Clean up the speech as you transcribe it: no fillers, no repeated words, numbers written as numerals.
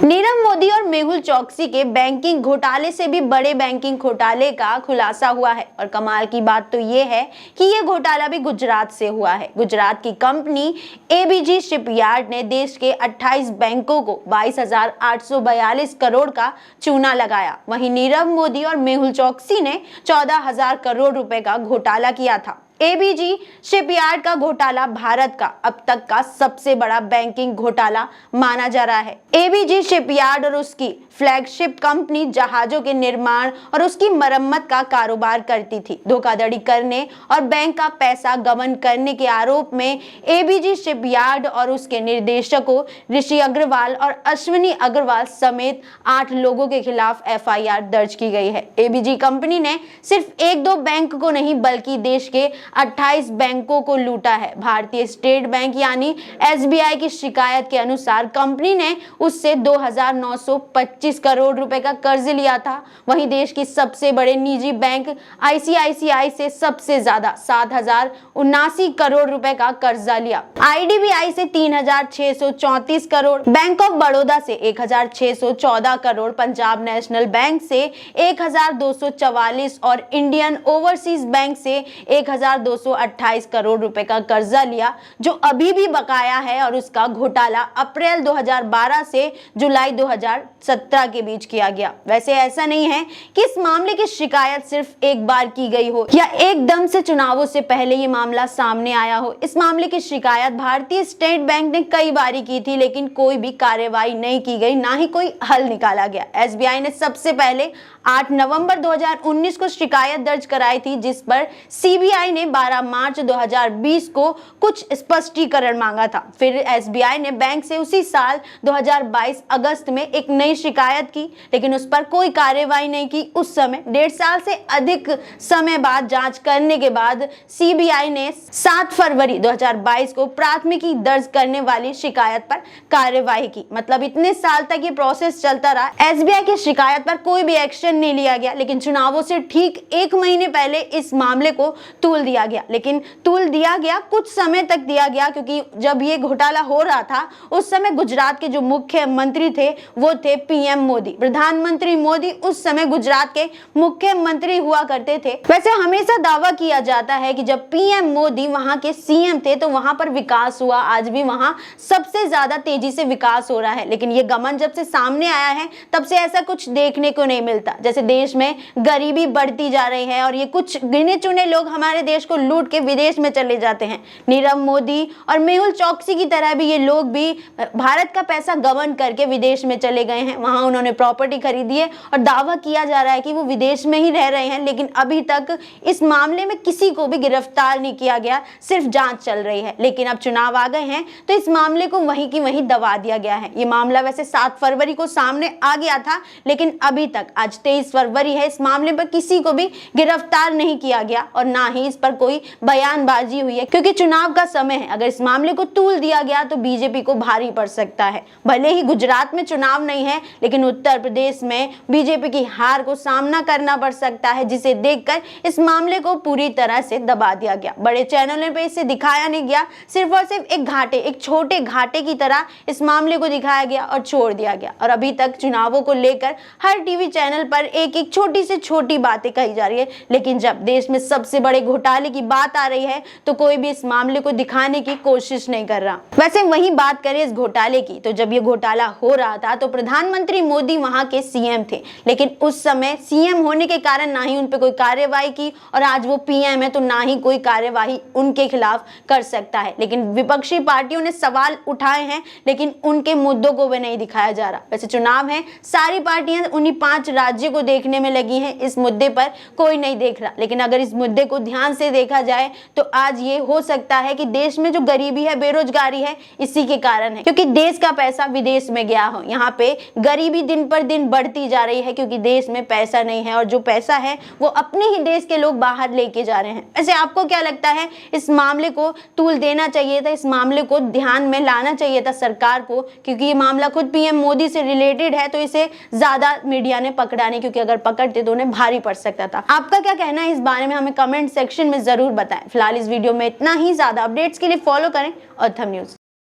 नीरव मोदी और मेहुल चोकसी के बैंकिंग घोटाले से भी बड़े बैंकिंग घोटाले का खुलासा हुआ है और कमाल की बात तो ये है कि ये घोटाला भी गुजरात से हुआ है। गुजरात की कंपनी एबीजी शिपयार्ड ने देश के 28 बैंकों को 22,842 करोड़ का चूना लगाया। वहीं नीरव मोदी और मेहुल चोकसी ने 14,000 करोड़ रुपए का घोटाला किया था। एबीजी शिपयार्ड का घोटाला भारत का अब तक का सबसे बड़ा बैंकिंग घोटाला माना जा रहा है। एबीजी शिपयार्ड और उसकी फ्लैगशिप कंपनी जहाजों के निर्माण और उसकी मरम्मत का कारोबार करती थी। धोखाधड़ी करने और बैंक का पैसा गबन करने के आरोप में एबीजी शिपयार्ड और उसके निर्देशकों ऋषि अग्रवाल और अश्विनी अग्रवाल समेत 8 लोगों के खिलाफ एफआईआर दर्ज की गई है। एबीजी कंपनी ने सिर्फ 1-2 बैंक को नहीं बल्कि देश के 28 बैंकों को लूटा है। भारतीय स्टेट बैंक यानी एसबीआई की शिकायत के अनुसार कंपनी ने उससे 2,925 करोड़ रुपए का कर्ज लिया था। वहीं देश की सबसे बड़े निजी बैंक आईसीआईसीआई से सबसे ज्यादा 7,079 करोड़ रुपए का कर्जा लिया। आईडीबीआई से 3,634 करोड़, बैंक ऑफ बड़ौदा से 1,614 करोड़, पंजाब नेशनल बैंक से 1,244 और इंडियन ओवरसीज बैंक से 1,228 करोड़ रुपए का कर्जा लिया, जो अभी भी बकाया है और उसका घोटाला अप्रैल 2012 से जुलाई 2017 के बीच किया गया। वैसे ऐसा नहीं है कि इस मामले की शिकायत सिर्फ एक बार की गई हो या एकदम से चुनावों से पहले ये मामला सामने आया हो। इस मामले की शिकायत भारतीय स्टेट बैंक ने कई बार की थी, लेकिन कोई भी कार्रवाई नहीं की गई, ना ही कोई हल निकाला गया। एसबीआई ने सबसे पहले 8 नवंबर 2019 को शिकायत दर्ज कराई थी, जिस पर सीबीआई ने 12 मार्च 2020 को कुछ स्पष्टीकरण मांगा था। फिर एसबीआई ने बैंक से उसी साल 2022 अगस्त में एक नई शिकायत की, लेकिन उस पर कोई कार्रवाई नहीं की। उस समय 1.5 साल से अधिक समय बाद जांच करने के बाद सीबीआई ने 7 फरवरी 2022 को प्राथमिकी दर्ज करने वाली शिकायत पर कार्रवाई की। मतलब इतने साल तक ये प्रोसेस चलता रहा। एसबीआई की शिकायत पर कोई भी एक्शन नहीं लिया गया, लेकिन चुनावों से ठीक 1 महीने पहले इस मामले को तूल दिया गया। लेकिन तूल दिया गया कुछ समय तक दिया गया, क्योंकि जब ये घोटाला हो रहा था उस समय गुजरात के जो मुख्यमंत्री थे वो थे पीएम मोदी। प्रधानमंत्री मोदी उस समय गुजरात के मुख्यमंत्री हुआ करते थे। वैसे हमेशा दावा किया जाता है कि जब पीएम मोदी वहां के सीएम थे तो वहां पर विकास हुआ। आज भी वहां सबसे ज्यादा तेजी से विकास हो रहा है, लेकिन ये गमन जब से सामने आया है तब से ऐसा कुछ देखने को नहीं मिलता। जैसे देश में गरीबी बढ़ती जा रही है और ये कुछ गिने चुने लोग हमारे देश को लूट के विदेश में चले जाते हैं। नीरव मोदी और मेहुल चोकसी की तरह भी ये लोग भी भारत का पैसा गबन करके विदेश में चले गए हैं। वहां उन्होंने प्रॉपर्टी खरीदी है और दावा किया जा रहा है कि वो विदेश में ही रह रहे हैं, लेकिन अभी तक इस मामले में किसी को भी गिरफ्तार नहीं किया गया, सिर्फ जांच चल रही है। लेकिन अब चुनाव आ गए हैं तो इस मामले को वहीं की वहीं दबा दिया गया है। ये मामला वैसे 7 फरवरी को सामने आ गया था, लेकिन अभी तक आज 23 फरवरी है, इस मामले पर किसी को भी गिरफ्तार नहीं किया गया और ना ही इस पर कोई बयानबाजी हुई है, क्योंकि चुनाव का समय है। अगर इस मामले को तूल दिया गया तो बीजेपी को भारी पड़ सकता है। भले ही गुजरात में चुनाव नहीं है, लेकिन उत्तर प्रदेश में बीजेपी की हार को सामना करना पड़ सकता है, जिसे देखकर इस मामले को पूरी तरह से दबा दिया गया। बड़े चैनलों पे इसे दिखाया नहीं गया, सिर्फ और सिर्फ एक छोटे घाटे की तरह इस मामले को दिखाया गया और छोड़ दिया गया। और अभी तक चुनावों को लेकर हर टीवी चैनल पर एक छोटी से छोटी बातें कही जा रही है, लेकिन जब देश में सबसे बड़े घोटाले की बात आ रही है तो कोई भी इस मामले को दिखाने की कोशिश नहीं कर रहा। वैसे वही बात करें इस घोटाले की, तो जब ये घोटाला हो रहा था तो प्रधानमंत्री मोदी वहां के सीएम थे, लेकिन उस समय सीएम होने के कारण ना ही उन पे कोई कार्यवाही की, और आज वो पीएम है तो ना ही कोई कार्यवाही उनके खिलाफ कर सकता है। लेकिन विपक्षी पार्टियों ने सवाल उठाए हैं, लेकिन उनके मुद्दों को भी नहीं दिखाया जा रहा। वैसे चुनाव है, सारी पार्टियां उन्हीं 5 राज्यों को देखने में लगी हैं, इस मुद्दे पर कोई नहीं देख रहा। लेकिन अगर इस मुद्दे को ध्यान से देखा जाए तो आज ये हो सकता है कि देश में जो गरीबी है, बेरोजगारी है, इसी के कारण है, क्योंकि देश का पैसा विदेश में गया हो। यहाँ पे गरीबी दिन पर दिन बढ़ती जा रही है, क्योंकि देश में पैसा नहीं है और जो पैसा है वो अपने ही देश के लोग बाहर लेके जा रहे हैं। ऐसे आपको क्या लगता है, इस मामले को तूल देना चाहिए था, इस मामले को ध्यान में लाना चाहिए था सरकार को, क्योंकि ये मामला खुद पीएम मोदी से रिलेटेड है, तो इसे ज्यादा मीडिया ने पकड़ा नहीं, क्योंकि अगर पकड़ते तो उन्हें भारी पड़ सकता था। आपका क्या कहना है इस बारे में हमें कमेंट सेक्शन में जरूर बताएं। फिलहाल इस वीडियो में इतना ही। ज्यादा अपडेट्स के लिए फॉलो करें ऑथम न्यूज।